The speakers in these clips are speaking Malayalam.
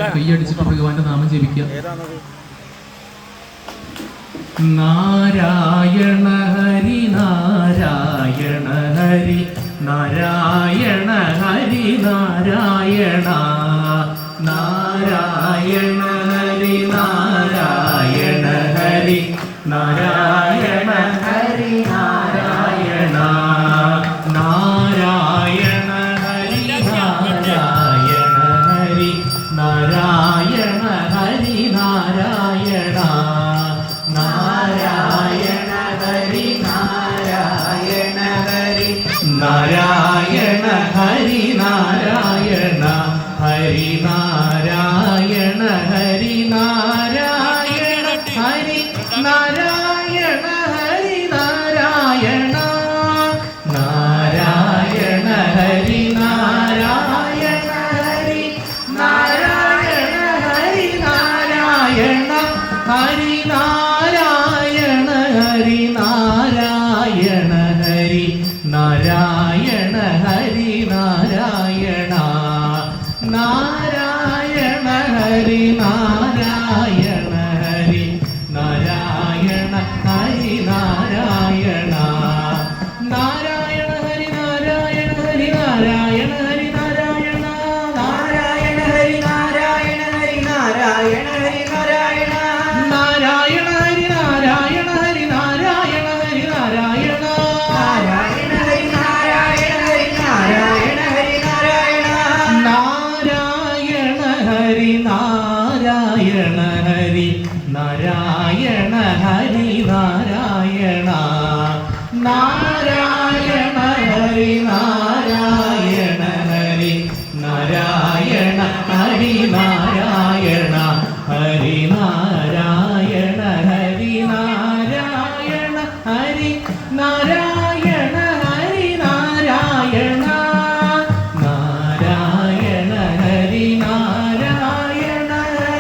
കൈയടിച്ചിട്ട് ഭഗവാന്റെ നാമം ജപിക്കുക. നാരായണ ഹരി നാരായണ ഹരി നാരായണ ഹരി നാരായണ നാരായണ ഹരി നാരായണ ഹരി നാരായണ ഹരി നാരായണ നാരായണ ഹരി നാരായണ ഹരി നാരായണ ഹരി നാരായണ നാരായണ ഹരി നാരായണ ഹരി നാരായണ ഹരി നാരായണ ഹരി നാരായണ ഹരി നാരായണ ഹരി നാരായണ ഹരി നാരായണ നാരായണ ഹരി നാരായണ ഹരി നാരായണ ഹരി നാരായണ ഹരി നാരായണ ഹരി നാരായണ ഹരി നാരായണ ഹരി നാരായണ നാരായണ ഹരി നാരായണ ഹരി നാരായണ ഹരി നാരായണ നാരായണ ഹരി നാരായണ ഹരി നാരായണ ഹരി നാരായണ നാരായണ ഹരി നാരായണ ഹരി നാരായണ ഹരി നാരായണ നാരായണ ഹരി നാരായണ ഹരി നാരായണ ഹരി നാരായണ നാരായണ ഹരി നാരായണ ഹരി നാരായണ ഹരി നാരായണ നാരായണ ഹരി നാരായണ ഹരി നാരായണ ഹരി നാരായണ നാരായണ ഹരി നാരായണ ഹരി നാരായണ ഹരി നാരായണ ഹരി നാരായണ ഹരി നാരായണ ഹരി നാരായണ ഹരി നാരായണ നാരായണ ഹരി നാരായണ ഹരി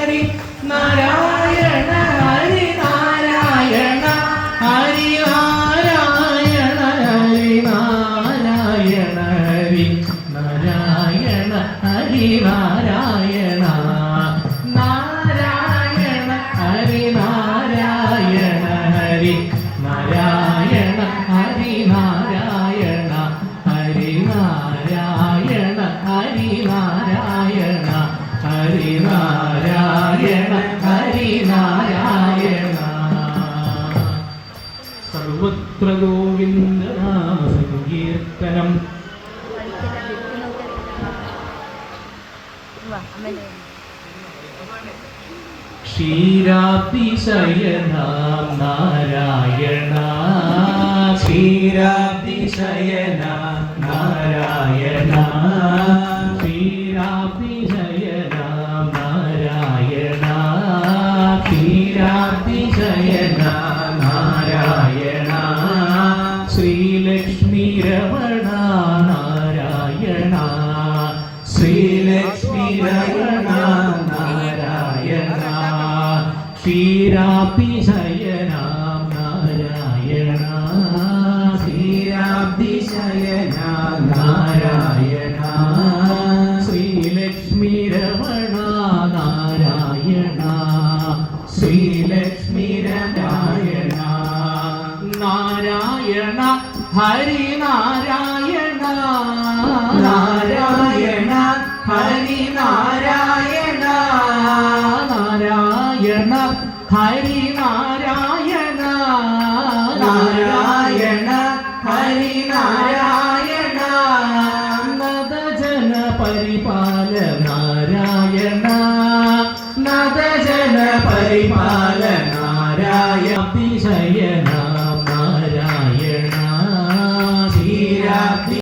നാരായണ ഹരി നാരായണ ഹരി നാരായണ ഹരി നാരായണ ഹരി നാരായണ ഹരി നാരായണ നാരായണ ഹരി നാരായണ ഹരി നാരായണ ഹരി നാരായണ ഹരി നാരായണ ഹരി നാരായണ ഹരി നാരായണ ഹരി നാരായണ സർവത്ര ഗോവിന്ദ നാമ സങ്കീർത്തനം. ക്ഷീരാതിശയനാം നാരായണ ക്ഷീരാതിശയനാം നാരായണ ക്ഷീരാതിശയനാം നാരായണ ക്ഷീരാതിശയനാം നാരായണ ശ്രീലക്ഷ്മി രമണ നാരായണ ശ്രീലക്ഷ്മി രമണ നാരായണ ക്ഷീരാതിശയനാം നാരായണ ക്ഷീരാതിശയനാം നാരായണ ശ്രീലക്ഷ്മി രമണ നാരായണ ശ്രീലക്ഷ്മി നാരായണ നാരായണ ഹരി നാരായണ നാരായണ ഹരി നാരായണ നാരായണ ഹരി നാരായണ നാരായണ ഹരി നാരായണ നദജന പരിപാല നാരായണ നദജന പരിപാല നാരായണ അതിശയന